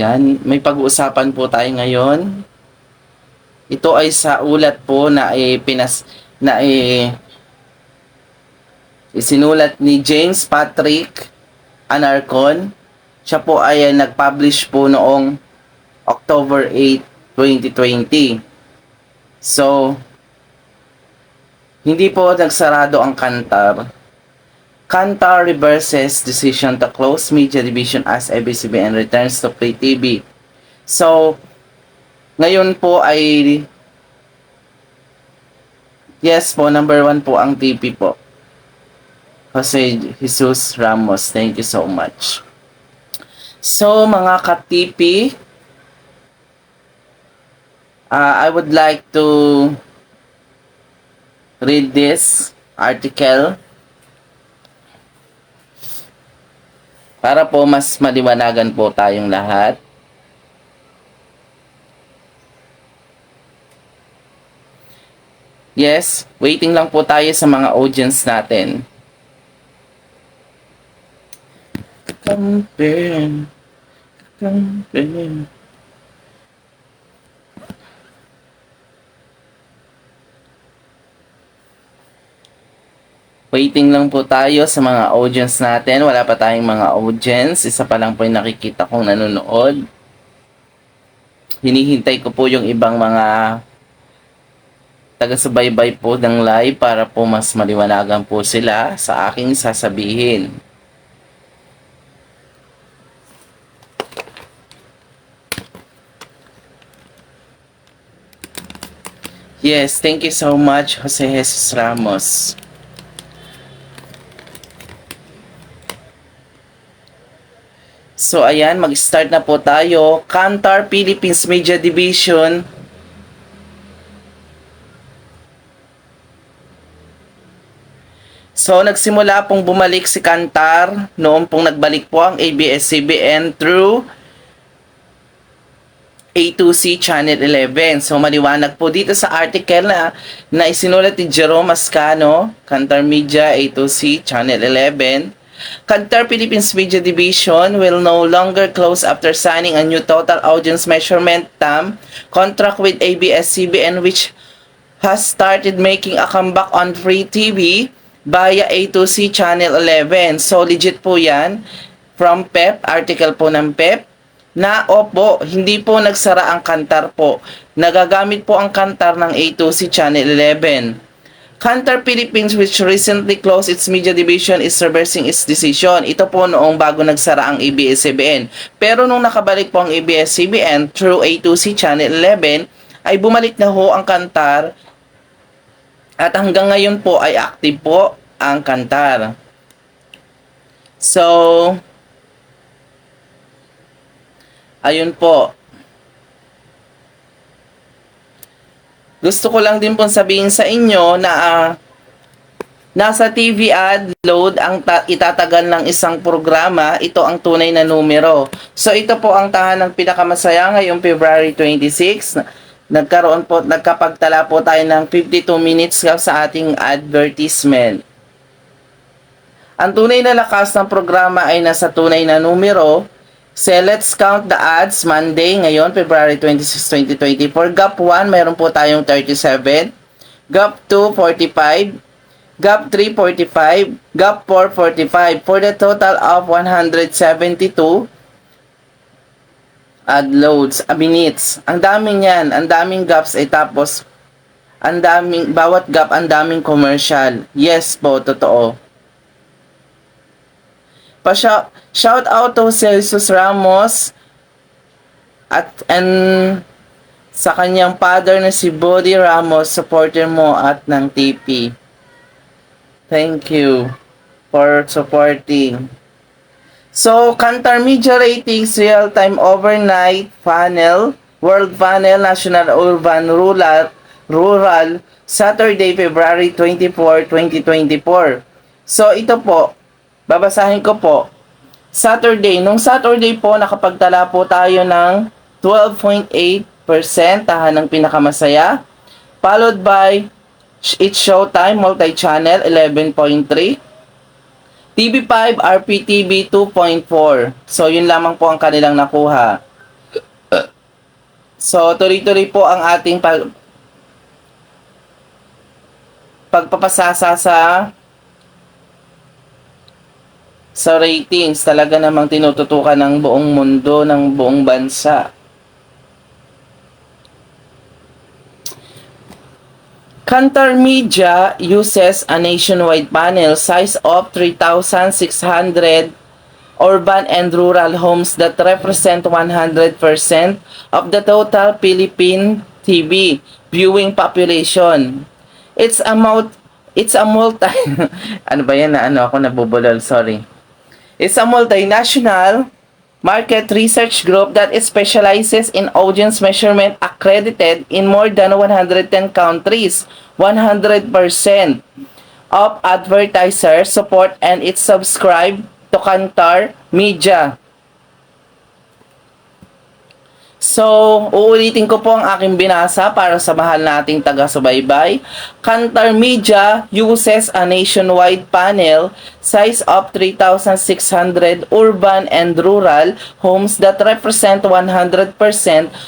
Yan, may pag-uusapan po tayo ngayon. Ito ay sa ulat po na isinulat ni James Patrick Anarcon. Siya po ay nag-publish po noong October 8, 2020. So, hindi po nagsarado ang Kantar. Kantar reverses decision to close media division as ABS-CBN returns to free TV. So, ngayon po ay yes po, number 1 po ang TV po. Jose Jesus Ramos, thank you so much. So, mga ka-TP, I would like to read this article para po mas maliwanagan po tayong lahat. Yes, waiting lang po tayo sa mga audience natin. Compare. Waiting lang po tayo sa mga audience natin. Wala pa tayong mga audience. Isa pa lang po yung nakikita kong nanonood. Hinihintay ko po yung ibang mga taga-subaybay po ng live para po mas maliwanagan po sila sa aking sasabihin. Yes, thank you so much, Jose Jesus Ramos. So, ayan, mag-start na po tayo. Kantar Philippines Media Division. So, nagsimula pong bumalik si Kantar noong pong nagbalik po ang ABS-CBN through A2C Channel 11. So, maliwanag po dito sa article na isinulat ni Jerome Ascano, Kantar Media, A2C Channel 11. Kantar Philippines Media Division will no longer close after signing a new total audience measurement TAM contract with ABS-CBN, which has started making a comeback on free TV via A2C Channel 11. So, legit po yan from PEP, article po ng PEP, na opo, hindi po nagsara ang Kantar po. Nagagamit po ang Kantar ng A2C Channel 11. Kantar Philippines, which recently closed its media division, is reversing its decision. Ito po noong bago nagsara ang ABS-CBN. Pero nung nakabalik po ang ABS-CBN through A2C Channel 11, ay bumalik na ho ang Kantar at hanggang ngayon po ay active po ang Kantar. So, ayun po. Gusto ko lang din pong sabihin sa inyo na nasa TV ad load ang itatagal ng isang programa. Ito ang tunay na numero. So, ito po ang tahanang pinakamasaya ngayong February 26. Nagkapagtala po tayo ng 52 minutes sa ating advertisement. Ang tunay na lakas ng programa ay nasa tunay na numero. So, let's count the ads. Monday, ngayon, February 26, 2024. Gap 1, mayroon po tayong 37. Gap 2, 45. Gap 3, 45. Gap 4, 45. For the total of 172 ad loads, minutes. Ang daming yan. Ang daming gaps ay tapos bawat gap, ang daming commercial. Yes po, totoo. Shout out to Jesus Ramos and sa kanyang father na si Body Ramos, supporter mo at ng TP. Thank you for supporting. So, Kantar Media Ratings, Real-Time Overnight Panel, World Panel, National Urban Rural, Saturday, February 24, 2024. So, ito po, babasahin ko po. Nung Saturday po, nakapagtala po tayo ng 12.8%, tahanang pinakamasaya. Followed by It's Showtime, Multi-Channel, 11.3. TV5, RPTV, 2.4. So, yun lamang po ang kanilang nakuha. So, tuloy-tuloy po ang ating pagpapasasa sa ratings. Talaga namang tinututukan ng buong mundo, ng buong bansa. Kantar Media uses a nationwide panel size of 3,600 urban and rural homes that represent 100% of the total Philippine TV viewing population. It's a multi ano ba yan na ano ako nabubulol, sorry. It's a multinational market research group that specializes in audience measurement accredited in more than 110 countries. 100% of advertisers support and it's subscribed to Kantar Media. So, uulitin ko po ang aking binasa para sa mahal nating taga-subaybay. Kantar Media uses a nationwide panel size of 3,600 urban and rural homes that represent 100%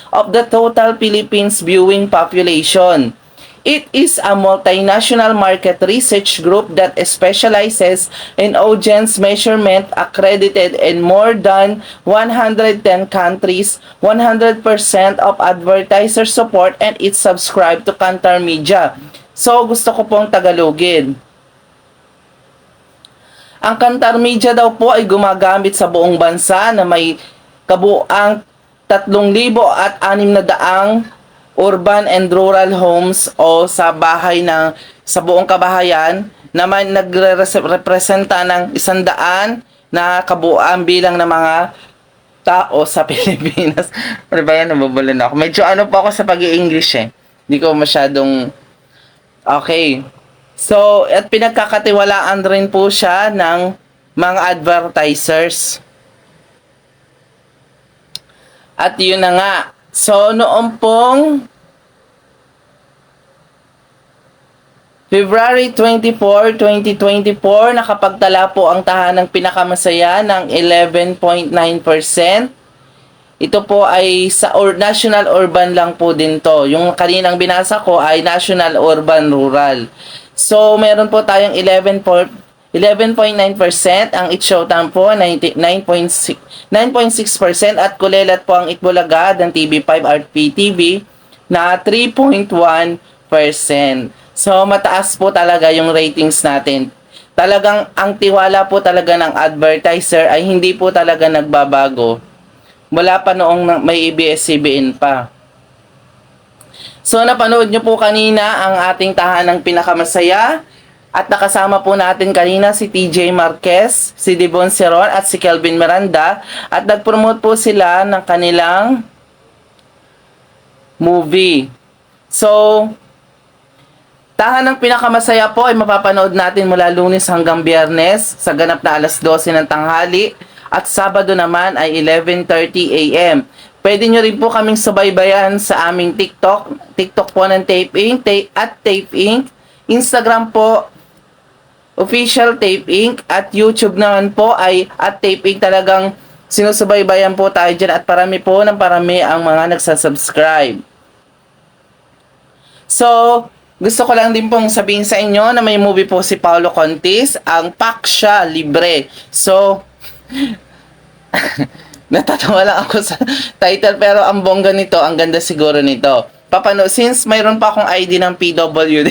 of the total Philippines viewing population. It is a multinational market research group that specializes in audience measurement accredited in more than 110 countries, 100% of advertiser support, and it's subscribed to Kantar Media. So, gusto ko pong Tagalogin. Ang Kantar Media daw po ay gumagamit sa buong bansa na may kabuang 3,600 urban and rural homes o sa bahay sa buong kabahayan na may nagrepresenta ng 100 na kabuuan bilang ng mga tao sa Pilipinas. Ano ba yan? Nabubulan ako. Medyo ano po ako sa pag-i-English eh. Hindi ko masyadong okay. So, at pinagkakatiwalaan rin po siya ng mga advertisers. At yun na nga. So, noong pong February 24, 2024, nakapagtala po ang tahanang pinakamasaya ng 11.9%. Ito po ay sa national urban lang po din to. Yung kaninang binasa ko ay national urban rural. So, meron po tayong 11.9%. Ang Itshowtime po, 9.6% at kulelat po ang Itbulaga ng TV5 at PTV na 3.1%. So, mataas po talaga yung ratings natin. Talagang ang tiwala po talaga ng advertiser ay hindi po talaga nagbabago. Mula pa noong may ABS-CBN pa. So, napanood nyo po kanina ang ating tahanang pinakamasaya. At nakasama po natin kanina si TJ Marquez, si Devon Seron at si Kelvin Miranda. At nag-promote po sila ng kanilang movie. So, tahanang pinakamasaya po ay mapapanood natin mula Lunes hanggang Biyernes sa ganap na alas 12 ng tanghali. At Sabado naman ay 11:30 a.m. Pwede nyo rin po kaming subaybayan sa aming TikTok po ng Tape Inc. At Tape Inc. Instagram po, Official Tape Inc. At YouTube naman po ay at Tape Inc. Talagang sinusubaybayan po tayo dyan at parami po ng parami ang mga nagsasubscribe. So, gusto ko lang din pong sabihin sa inyo na may movie po si Paolo Contis, ang Paksha Libre. So, natatawa lang ako sa title pero ang bongga nito, ang ganda siguro nito. Since mayroon pa akong ID ng PWD.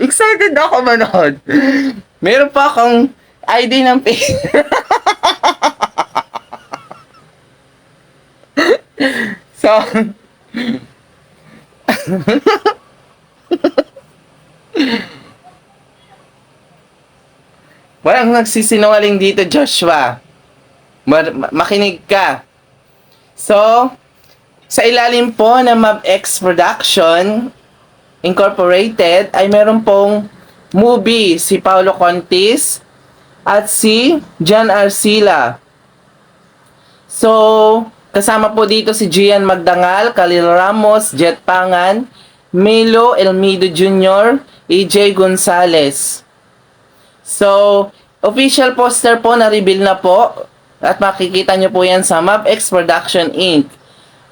Excited ako manood. Meron pa akong ID ng So, walang nagsisinungaling dito, Joshua. Makinig ka. So, sa ilalim po ng MabX Production Incorporated ay meron pong movie si Paolo Contis at si John Arcila. So, kasama po dito si Gian Magdangal, Khalil Ramos, Jet Pangan, Melo Elmido Jr., AJ Gonzalez. So, official poster po na reveal na po At makikita nyo po yan sa MabX Production Inc.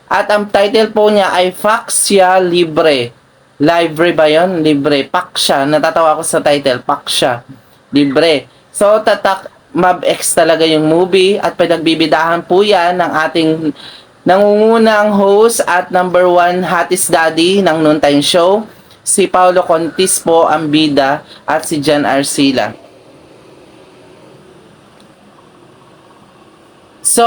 At ang title po niya ay Paksya Libre. Libre ba yun? Libre. Paksya. Natatawa ko sa title. Paksya. Libre. So, MabX talaga yung movie at pinagbibidahan po yan ng ating nangungunang host at number 1 hottest daddy ng noontime show. Si Paulo Contis po ang bida at si Jan Arcila. So,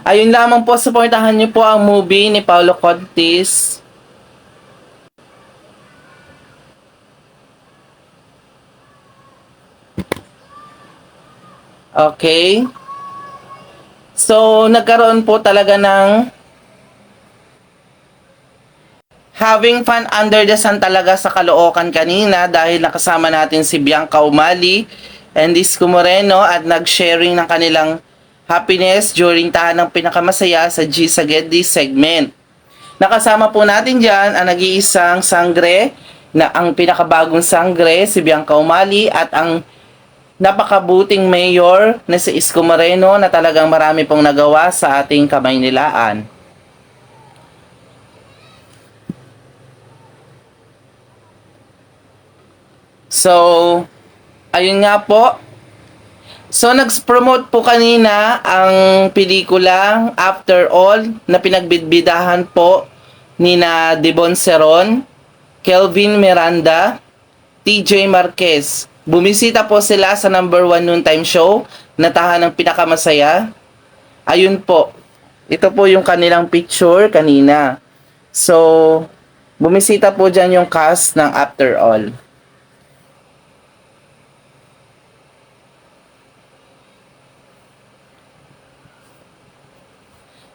ayun lamang po, supportahan niyo po ang movie ni Paulo Contis. Okay. So, nagkaroon po talaga ng having fun under the sun talaga sa Caloocan kanina dahil nakasama natin si Bianca Umali and Isko Moreno at nag-sharing ng kanilang happiness during tahanang pinakamasaya sa G Sagedi segment. Nakasama po natin dyan ang nag-iisang sangre na ang pinakabagong sangre si Bianca Umali at ang napakabuting mayor na si Isko Moreno na talagang marami pong nagawa sa ating Kamaynilaan. So, ayun nga po. So, nag-promote po kanina ang pelikulang After All na pinagbidbidahan po ni na Devon Seron, Kelvin Miranda, TJ Marquez. Bumisita po sila sa number 1 noontime show na tahanang pinakamasaya. Ayun po. Ito po yung kanilang picture kanina. So, bumisita po dyan yung cast ng After All.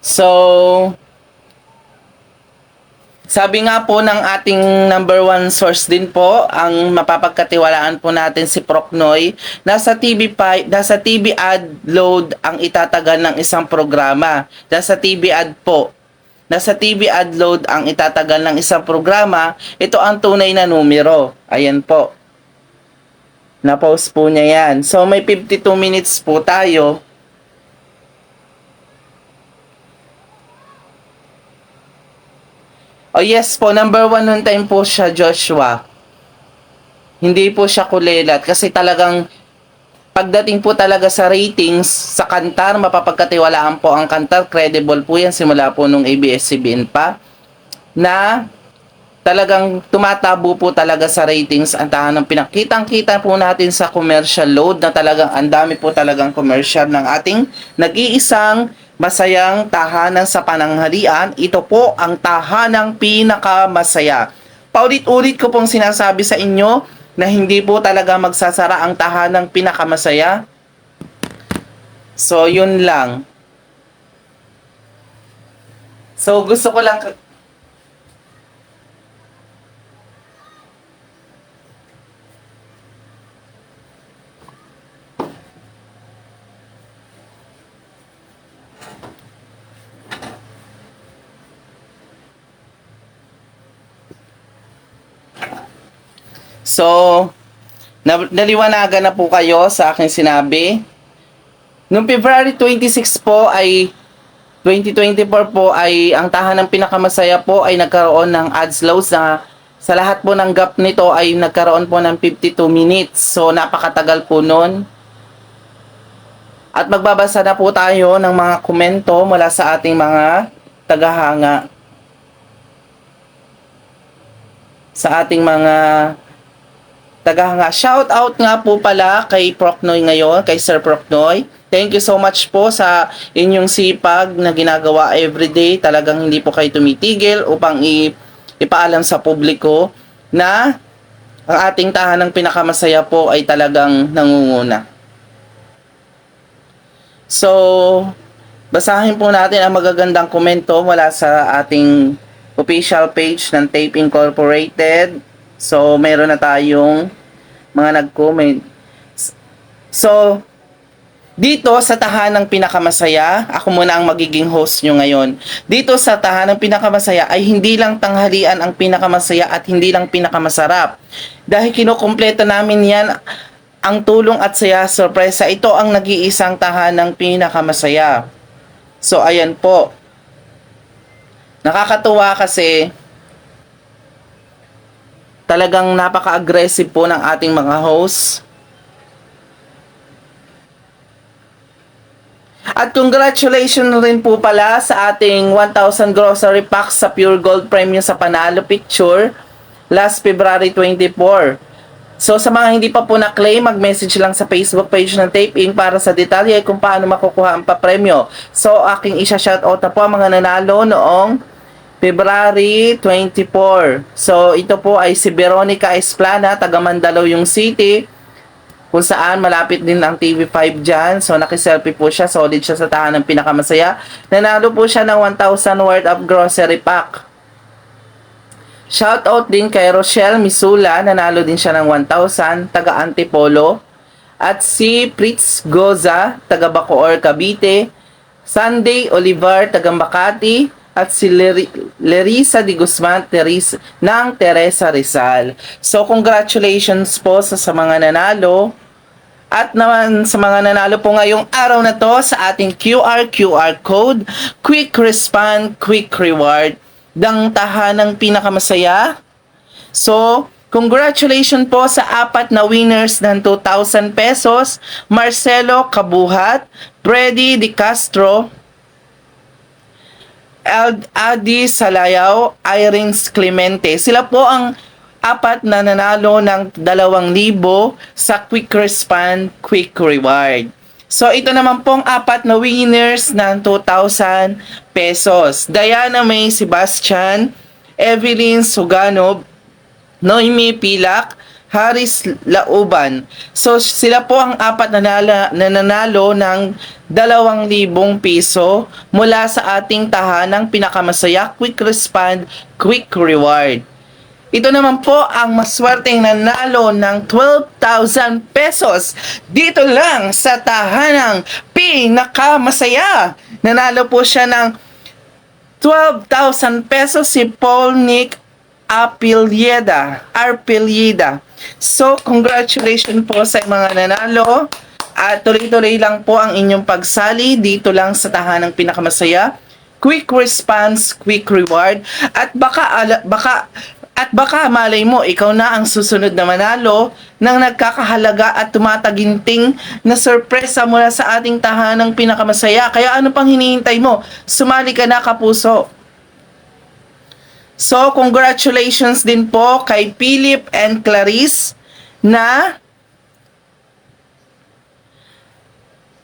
So, sabi nga po ng ating number 1 source din po, ang mapapagkatiwalaan po natin si Procnoy, nasa TV ad load ang itatagal ng isang programa. Nasa TV ad po. Nasa TV ad load ang itatagal ng isang programa. Ito ang tunay na numero. Ayan po. Na-post po niya yan. So, may 52 minutes po tayo. Oh yes po, number 1 noon time po siya, Joshua. Hindi po siya kulelat kasi talagang pagdating po talaga sa ratings, sa Kantar, mapapagkatiwalaan po ang Kantar. Credible po yan simula po nung ABS-CBN pa. Na talagang tumatabo po talaga sa ratings ang tahanang pinakitang-kita po natin sa commercial load na talagang ang dami po talagang commercial ng ating nag-iisang masayang tahanan sa pananghalian. Ito po ang tahanang pinakamasaya. Paulit-ulit ko pong sinasabi sa inyo na hindi po talaga magsasara ang tahanang pinakamasaya. So, yun lang. So, gusto ko lang... So, naliwanagan na po kayo sa aking sinabi. Noong February 26 po ay 2024 po ay ang tahanang pinakamasaya po ay nagkaroon ng ads loads na sa lahat po ng gap nito ay nagkaroon po ng 52 minutes. So, napakatagal po nun. At magbabasa na po tayo ng mga komento mula sa ating mga tagahanga. Sa ating mga tagahanga. Shout out nga po pala kay Procnoy ngayon, kay Sir Procnoy. Thank you so much po sa inyong sipag na ginagawa everyday. Talagang hindi po kayo tumitigil upang ipaalam sa publiko na ang ating tahanang pinakamasaya po ay talagang nangunguna. So, basahin po natin ang magagandang komento mula sa ating official page ng Tape Incorporated. So, meron na tayong mga nag-comment. So, dito sa tahanang pinakamasaya, ako muna ang magiging host nyo ngayon. Dito sa tahanang pinakamasaya ay hindi lang tanghalian ang pinakamasaya at hindi lang pinakamasarap. Dahil kinukumpleto namin yan ang tulong at saya sorpresa, ito ang nag-iisang tahanang pinakamasaya. So, ayan po. Nakakatuwa kasi talagang napaka-aggressive po ng ating mga hosts. At congratulations rin po pala sa ating 1,000 grocery pack sa Pure Gold Premium sa Panalo Picture last February 24. So sa mga hindi pa po na-claim, mag-message lang sa Facebook page ng Tape Inc. para sa detalye kung paano makukuha ang papremyo. So aking isa-shoutout na po ang mga nanalo noong February 24. So ito po ay si Veronica Esplana, taga Mandaluyong City, kung saan malapit din ang TV5 dyan. So nakiselfie po siya, solid siya sa tahanang pinakamasaya. Nanalo po siya ng 1,000 worth of grocery pack. Shoutout din kay Rochelle Misula, nanalo din siya ng 1,000, taga Antipolo. At si Fritz Goza, taga Bacoor, Cavite. Sunday Olivar, taga Makati. At si Lerisa de Guzman ng Teresa Rizal. So congratulations po sa mga nanalo. At naman sa mga nanalo po ngayong araw na to sa ating QR code, Quick Respond, Quick Reward, ng tahanang pinakamasaya. So, congratulations po sa 4 na winners ng 2,000 pesos. Marcelo Kabuhat, Freddy De Castro, Adi Salayaw, Irene Clemente. Sila po ang 4 na nanalo ng 2,000 sa Quick Respond, Quick Reward. So, ito naman pong 4 na winners ng 2,000 pesos. Diana May Sebastian, Evelyn Suganov, Noemi Pilak, Haris Lauban. So, sila po ang 4 na nanalo ng 2,000 piso mula sa ating tahanang pinakamasaya Quick Respond, Quick Reward. Ito naman po ang maswerteng nanalo ng 12,000 pesos dito lang sa tahanang pinakamasaya. Nanalo po siya ng 12,000 pesos si Paul Nick Arpilieda. So, congratulations po sa mga nanalo. At tuloy-tuloy lang po ang inyong pagsali dito lang sa tahanang pinakamasaya. Quick response, quick reward. At baka malay mo, ikaw na ang susunod na manalo ng nagkakahalaga at tumataginting na sorpresa mula sa ating tahanang pinakamasaya. Kaya ano pang hinihintay mo? Sumali ka na, kapuso. So, congratulations din po kay Philip and Clarice na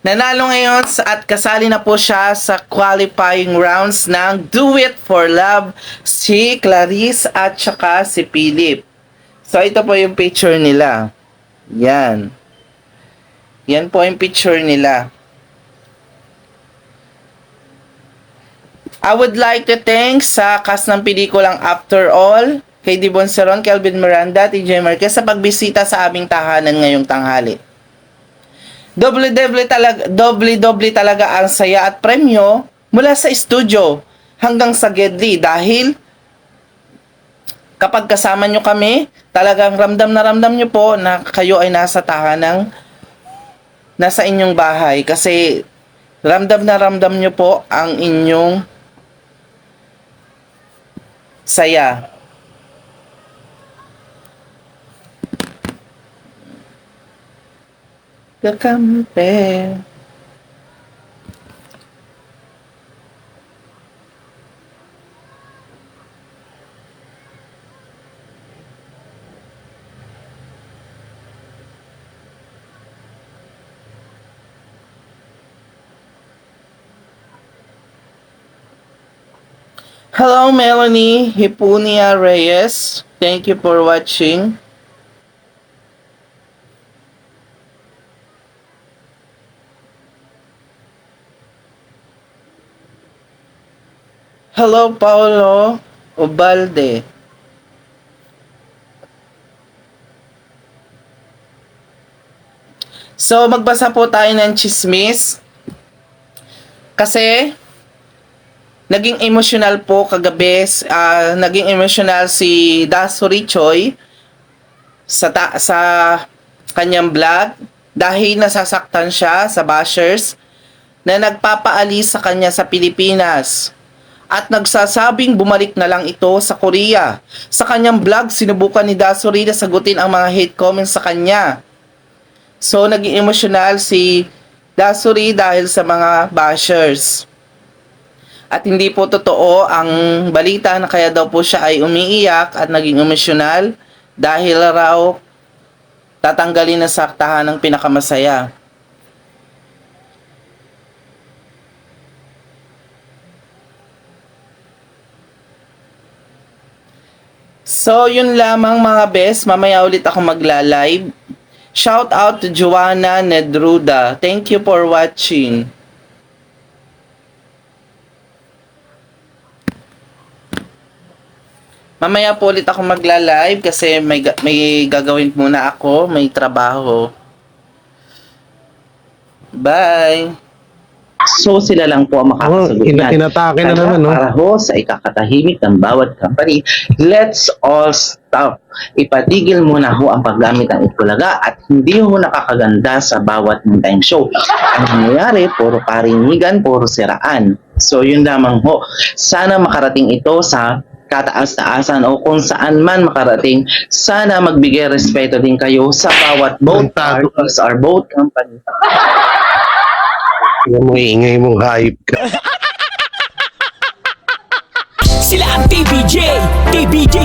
nanalo ngayon at kasali na po siya sa qualifying rounds ng Do It For Love, si Clarice at saka si Philip. So, ito po yung picture nila. Yan. Yan po yung picture nila. I would like to thank sa cast ng pelikulang After All, kay Dibon Seron, Kelvin Miranda, TJ Marquez sa pagbisita sa aming tahanan ngayong tanghali. Doble talaga ang saya at premyo mula sa studio hanggang sa Gedli dahil kapag kasama nyo kami, talagang ramdam na ramdam nyo po na kayo ay nasa tahanang nasa inyong bahay kasi ramdam na ramdam nyo po ang inyong saya. Kakampe. Hello, Melanie Hipunia Reyes. Thank you for watching. Hello, Paulo Ubalde. So, magbasa po tayo ng chismis. Kasi naging emotional po kagabi, naging emotional si Dasuri Choi sa kanyang vlog dahil nasasaktan siya sa bashers na nagpapaalis sa kanya sa Pilipinas at nagsasabing bumalik na lang ito sa Korea. Sa kanyang vlog, sinubukan ni Dasuri na sagutin ang mga hate comments sa kanya. So, naging emosyonal si Dasuri dahil sa mga bashers. At hindi po totoo ang balita na kaya daw po siya ay umiiyak at naging emosyonal dahil raw tatanggalin na saktahan ng pinakamasaya. So, yun lamang mga best. Mamaya ulit ako magla-live. Shout out to Joanna Nedruda. Thank you for watching. Mamaya po ulit ako magla-live kasi may gagawin muna ako, may trabaho. Bye! So sila lang po ang makakasagot yan. Inatake na naman, no? Para ho sa ikakatahimik ng bawat company, let's all stop. Ipatigil muna ho ang paggamit ng Itbulaga at hindi ho nakakaganda sa bawat time show. Ang nangyayari, puro parinigan, puro siraan. So yun lamang ho. Sana makarating ito sa kataas-taasan o kung saan man makarating, sana magbigay respeto din kayo sa bawat both parties or both companies. Yung mga ingay mong hype ka. Sila ang TBJ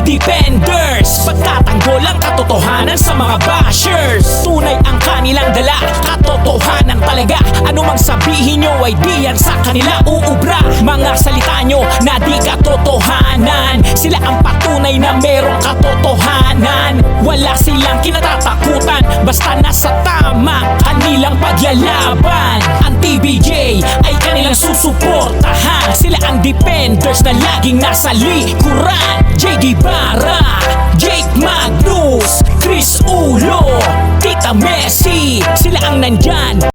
Defenders. Pagtatanggol ang katotohanan sa mga bashers. Tunay ang kanilang dala, katotohanan talaga. Ano mang sabihin nyo ay di yan sa kanila uubra. Mga salita nyo na di katotohanan. Sila ang patunay na merong katotohanan. Wala silang kinatatakutan, basta nasa tama kanilang paglalaban. Ang TBJ ay kanilang susuportahan. Sila ang defenders na laging nasa likuran. JD Barra, Jake Magnus, Chris Ulo, Tita Messi. Sila ang nandyan